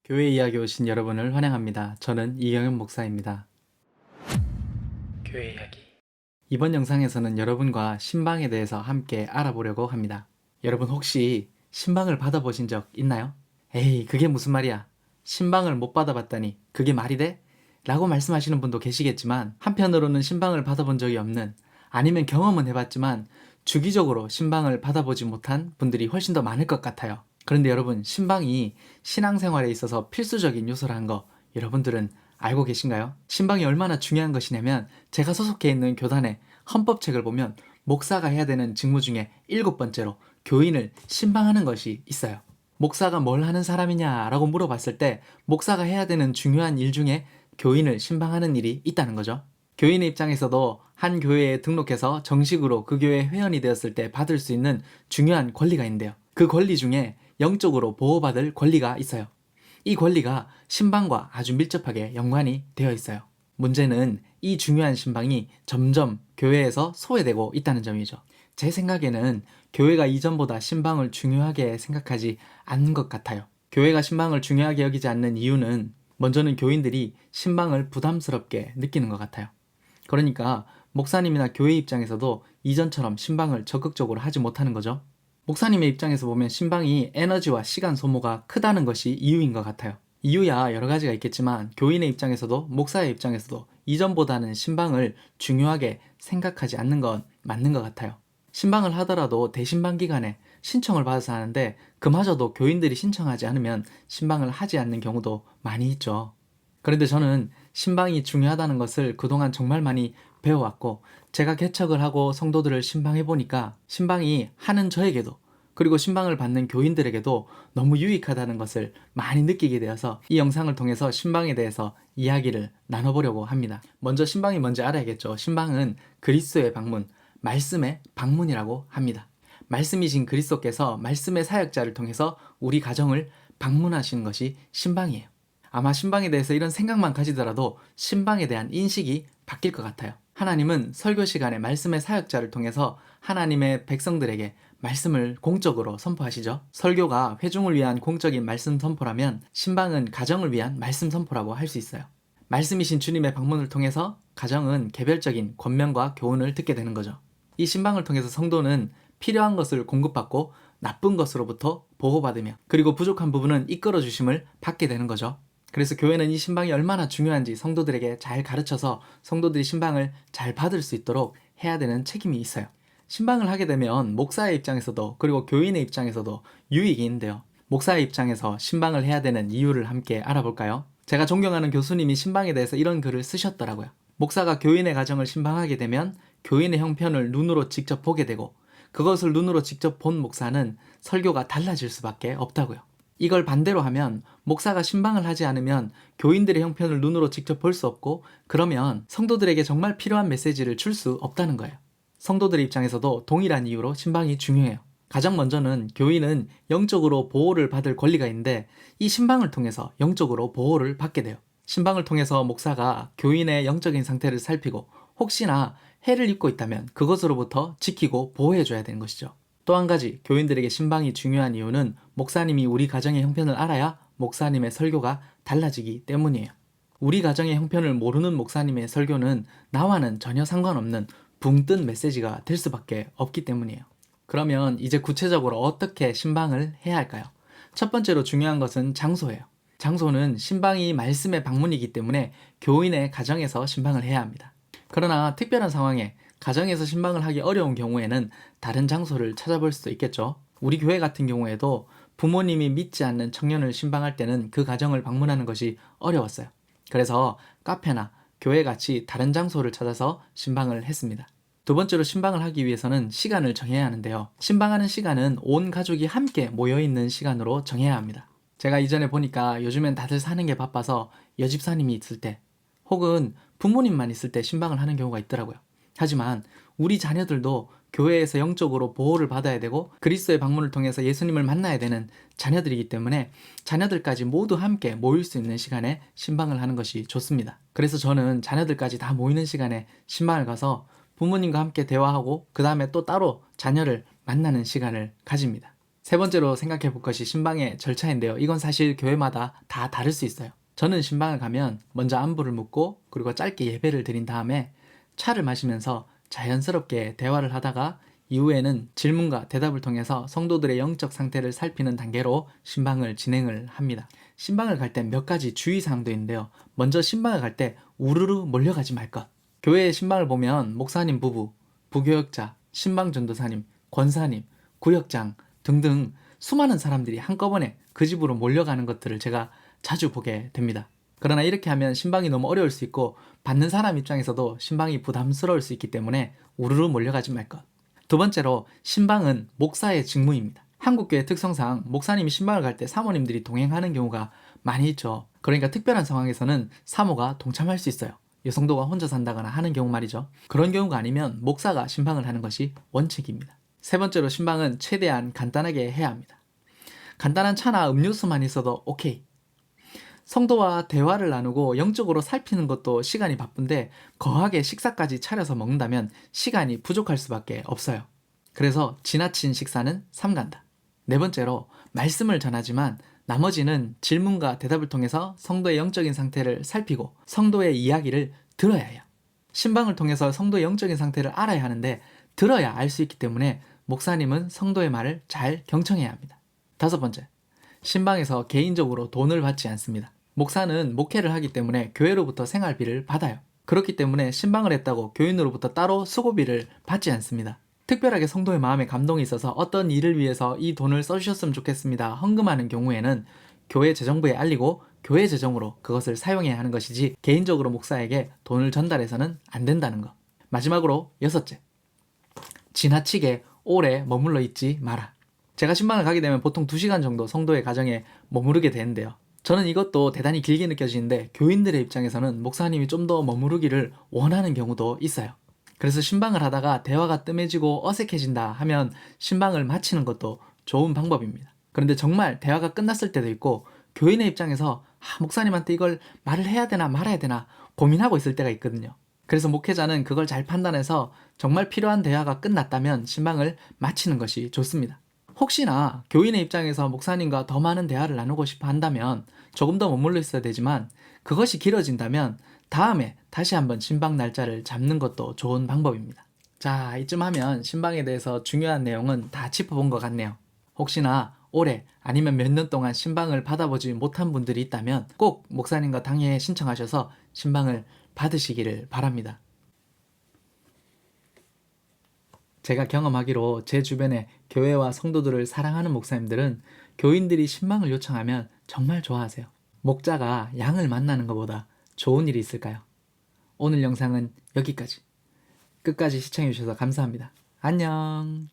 교회 이야기 오신 여러분을 환영합니다. 저는 이경현 목사입니다. 교회 이야기. 이번 영상에서는 여러분과 신방에 대해서 함께 알아보려고 합니다. 여러분 혹시 신방을 받아보신 적 있나요? 에이, 그게 무슨 말이야. 신방을 못 받아봤다니 그게 말이 돼? 라고 말씀하시는 분도 계시겠지만, 한편으로는 신방을 받아본 적이 없는, 아니면 경험은 해봤지만 주기적으로 신방을 받아보지 못한 분들이 훨씬 더 많을 것 같아요. 그런데 여러분, 신방이 신앙생활에 있어서 필수적인 요소라는 거 여러분들은 알고 계신가요? 신방이 얼마나 중요한 것이냐면, 제가 소속해 있는 교단의 헌법책을 보면 목사가 해야 되는 직무 중에 7번째로 교인을 신방하는 것이 있어요. 목사가 뭘 하는 사람이냐라고 물어봤을 때 목사가 해야 되는 중요한 일 중에 교인을 신방하는 일이 있다는 거죠. 교인의 입장에서도 한 교회에 등록해서 정식으로 그 교회 회원이 되었을 때 받을 수 있는 중요한 권리가 있는데요. 그 권리 중에 영적으로 보호받을 권리가 있어요. 이 권리가 신방과 아주 밀접하게 연관이 되어 있어요. 문제는 이 중요한 신방이 점점 교회에서 소외되고 있다는 점이죠. 제 생각에는 교회가 이전보다 신방을 중요하게 생각하지 않는 것 같아요. 교회가 신방을 중요하게 여기지 않는 이유는, 먼저는 교인들이 신방을 부담스럽게 느끼는 것 같아요. 그러니까 목사님이나 교회 입장에서도 이전처럼 신방을 적극적으로 하지 못하는 거죠. 목사님의 입장에서 보면 신방이 에너지와 시간 소모가 크다는 것이 이유인 것 같아요. 이유야 여러 가지가 있겠지만, 교인의 입장에서도 목사의 입장에서도 이전보다는 신방을 중요하게 생각하지 않는 건 맞는 것 같아요. 신방을 하더라도 대신방 기간에 신청을 받아서 하는데, 그마저도 교인들이 신청하지 않으면 신방을 하지 않는 경우도 많이 있죠. 그런데 저는 신방이 중요하다는 것을 그동안 정말 많이 배워왔고, 제가 개척을 하고 성도들을 신방해보니까 신방이 하는 저에게도, 그리고 신방을 받는 교인들에게도 너무 유익하다는 것을 많이 느끼게 되어서 이 영상을 통해서 신방에 대해서 이야기를 나눠보려고 합니다. 먼저 신방이 뭔지 알아야겠죠. 신방은 그리스도의 방문, 말씀의 방문이라고 합니다. 말씀이신 그리스도께서 말씀의 사역자를 통해서 우리 가정을 방문하시는 것이 신방이에요. 아마 신방에 대해서 이런 생각만 가지더라도 신방에 대한 인식이 바뀔 것 같아요. 하나님은 설교 시간에 말씀의 사역자를 통해서 하나님의 백성들에게 말씀을 공적으로 선포하시죠. 설교가 회중을 위한 공적인 말씀 선포라면, 신방은 가정을 위한 말씀 선포라고 할 수 있어요. 말씀이신 주님의 방문을 통해서 가정은 개별적인 권면과 교훈을 듣게 되는 거죠. 이 신방을 통해서 성도는 필요한 것을 공급받고 나쁜 것으로부터 보호받으며, 그리고 부족한 부분은 이끌어 주심을 받게 되는 거죠. 그래서 교회는 이 신방이 얼마나 중요한지 성도들에게 잘 가르쳐서 성도들이 신방을 잘 받을 수 있도록 해야 되는 책임이 있어요. 신방을 하게 되면 목사의 입장에서도, 그리고 교인의 입장에서도 유익이 있는데요. 목사의 입장에서 신방을 해야 되는 이유를 함께 알아볼까요? 제가 존경하는 교수님이 신방에 대해서 이런 글을 쓰셨더라고요. 목사가 교인의 가정을 신방하게 되면 교인의 형편을 눈으로 직접 보게 되고, 그것을 눈으로 직접 본 목사는 설교가 달라질 수밖에 없다고요. 이걸 반대로 하면, 목사가 신방을 하지 않으면 교인들의 형편을 눈으로 직접 볼 수 없고, 그러면 성도들에게 정말 필요한 메시지를 줄 수 없다는 거예요. 성도들의 입장에서도 동일한 이유로 신방이 중요해요. 가장 먼저는 교인은 영적으로 보호를 받을 권리가 있는데, 이 신방을 통해서 영적으로 보호를 받게 돼요. 신방을 통해서 목사가 교인의 영적인 상태를 살피고, 혹시나 해를 입고 있다면 그것으로부터 지키고 보호해줘야 되는 것이죠. 또 한 가지, 교인들에게 신방이 중요한 이유는 목사님이 우리 가정의 형편을 알아야 목사님의 설교가 달라지기 때문이에요. 우리 가정의 형편을 모르는 목사님의 설교는 나와는 전혀 상관없는 붕 뜬 메시지가 될 수밖에 없기 때문이에요. 그러면 이제 구체적으로 어떻게 신방을 해야 할까요? 첫 번째로 중요한 것은 장소예요. 장소는 신방이 말씀의 방문이기 때문에 교인의 가정에서 신방을 해야 합니다. 그러나 특별한 상황에 가정에서 신방을 하기 어려운 경우에는 다른 장소를 찾아볼 수도 있겠죠. 우리 교회 같은 경우에도 부모님이 믿지 않는 청년을 신방할 때는 그 가정을 방문하는 것이 어려웠어요. 그래서 카페나 교회같이 다른 장소를 찾아서 신방을 했습니다. 두 번째로, 신방을 하기 위해서는 시간을 정해야 하는데요. 신방하는 시간은 온 가족이 함께 모여있는 시간으로 정해야 합니다. 제가 이전에 보니까 요즘엔 다들 사는 게 바빠서 여집사님이 있을 때, 혹은 부모님만 있을 때 신방을 하는 경우가 있더라고요. 하지만 우리 자녀들도 교회에서 영적으로 보호를 받아야 되고, 그리스도의 방문을 통해서 예수님을 만나야 되는 자녀들이기 때문에 자녀들까지 모두 함께 모일 수 있는 시간에 신방을 하는 것이 좋습니다. 그래서 저는 자녀들까지 다 모이는 시간에 신방을 가서 부모님과 함께 대화하고, 그 다음에 또 따로 자녀를 만나는 시간을 가집니다. 세 번째로 생각해 볼 것이 신방의 절차인데요. 이건 사실 교회마다 다 다를 수 있어요. 저는 신방을 가면 먼저 안부를 묻고 그리고 짧게 예배를 드린 다음에 차를 마시면서 자연스럽게 대화를 하다가 이후에는 질문과 대답을 통해서 성도들의 영적 상태를 살피는 단계로 신방을 진행을 합니다. 신방을 갈 때 몇 가지 주의사항도 있는데요. 먼저 신방을 갈 때 우르르 몰려가지 말 것. 교회의 신방을 보면 목사님 부부, 부교역자, 신방전도사님, 권사님, 구역장 등등 수많은 사람들이 한꺼번에 그 집으로 몰려가는 것들을 제가 자주 보게 됩니다. 그러나 이렇게 하면 신방이 너무 어려울 수 있고 받는 사람 입장에서도 신방이 부담스러울 수 있기 때문에 우르르 몰려가지 말 것. 두 번째로 신방은 목사의 직무입니다. 한국교회 특성상 목사님이 신방을 갈 때 사모님들이 동행하는 경우가 많이 있죠. 그러니까 특별한 상황에서는 사모가 동참할 수 있어요. 여성도가 혼자 산다거나 하는 경우 말이죠. 그런 경우가 아니면 목사가 신방을 하는 것이 원칙입니다. 세 번째로 신방은 최대한 간단하게 해야 합니다. 간단한 차나 음료수만 있어도 오케이. 성도와 대화를 나누고 영적으로 살피는 것도 시간이 바쁜데 거하게 식사까지 차려서 먹는다면 시간이 부족할 수밖에 없어요. 그래서 지나친 식사는 삼간다. 네 번째로 말씀을 전하지만 나머지는 질문과 대답을 통해서 성도의 영적인 상태를 살피고 성도의 이야기를 들어야 해요. 신방을 통해서 성도의 영적인 상태를 알아야 하는데 들어야 알 수 있기 때문에 목사님은 성도의 말을 잘 경청해야 합니다. 다섯 번째, 신방에서 개인적으로 돈을 받지 않습니다. 목사는 목회를 하기 때문에 교회로부터 생활비를 받아요. 그렇기 때문에 신방을 했다고 교인으로부터 따로 수고비를 받지 않습니다. 특별하게 성도의 마음에 감동이 있어서 어떤 일을 위해서 이 돈을 써주셨으면 좋겠습니다. 헌금하는 경우에는 교회 재정부에 알리고 교회 재정으로 그것을 사용해야 하는 것이지 개인적으로 목사에게 돈을 전달해서는 안 된다는 것. 마지막으로 여섯째, 지나치게 오래 머물러 있지 마라. 제가 신방을 가게 되면 보통 2시간 정도 성도의 가정에 머무르게 되는데요. 저는 이것도 대단히 길게 느껴지는데 교인들의 입장에서는 목사님이 좀 더 머무르기를 원하는 경우도 있어요. 그래서 신방을 하다가 대화가 뜸해지고 어색해진다 하면 신방을 마치는 것도 좋은 방법입니다. 그런데 정말 대화가 끝났을 때도 있고 교인의 입장에서 목사님한테 이걸 말을 해야 되나 말아야 되나 고민하고 있을 때가 있거든요. 그래서 목회자는 그걸 잘 판단해서 정말 필요한 대화가 끝났다면 신방을 마치는 것이 좋습니다. 혹시나 교인의 입장에서 목사님과 더 많은 대화를 나누고 싶어 한다면 조금 더 머물러 있어야 되지만 그것이 길어진다면 다음에 다시 한번 신방 날짜를 잡는 것도 좋은 방법입니다. 자, 이쯤 하면 신방에 대해서 중요한 내용은 다 짚어본 것 같네요. 혹시나 올해 아니면 몇 년 동안 신방을 받아보지 못한 분들이 있다면 꼭 목사님과 당회에 신청하셔서 신방을 받으시기를 바랍니다. 제가 경험하기로 제 주변에 교회와 성도들을 사랑하는 목사님들은 교인들이 신방을 요청하면 정말 좋아하세요. 목자가 양을 만나는 것보다 좋은 일이 있을까요? 오늘 영상은 여기까지. 끝까지 시청해주셔서 감사합니다. 안녕.